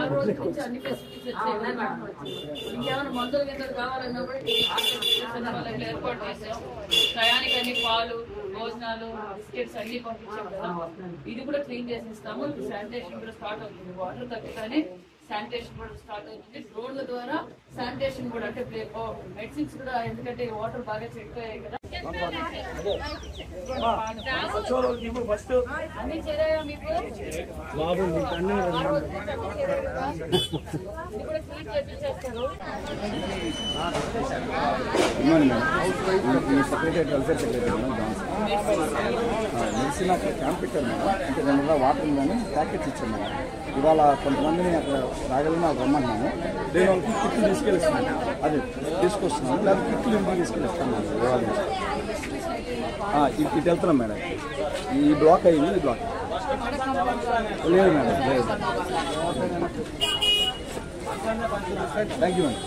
4 రోజుల నుంచి అన్ని ఫెసిలిటీస్ వచ్చాయి. ఇంకేమైనా మందులు గింజలు కావాలన్నప్పుడు ఏర్పాటు చేసాం. టయానికి అన్ని పాలు, భోజనాలు, బిస్కెట్స్ అన్ని పంపించాం కదా. ఇది కూడా క్లీన్ చేసి ఇస్తాము. శానిటేషన్ కూడా స్టార్ట్ అవుతుంది. వాటర్ తగ్గుతానే శానిటేషన్ కూడా స్టార్ట్ అవుతుంది. డ్రోన్ల ద్వారా శానిటేషన్ కూడా అంటే మెడిసిన్స్ కూడా, ఎందుకంటే వాటర్ బాగా చెక్ అయ్యాయి కదా. అన్ని చేరాయా మీకు? ఇది కూడా క్లీన్ చేపించేస్తారు. మెడిసిన్ అక్కడ క్యాంప్ పెట్టారు మేడం. అంటే దానివల్ల వాటర్ కానీ ప్యాకెట్స్ ఇచ్చాం మేడం. ఇవాళ కొంతమందిని అక్కడ రాగలిగిన నాకు రమ్మన్నాను. నేను వాళ్ళకి కిట్లు తీసుకెళ్ళిస్తున్నాను. అది తీసుకొస్తున్నాను. లేకపోతే కిట్లు ఇంటికి తీసుకెళ్ళిస్తాను. ఇటు వెళ్తున్నాం మేడం. ఈ బ్లాక్ అయ్యింది. ఈ బ్లాక్ లేదు మేడం, లేదు. Thank you madam.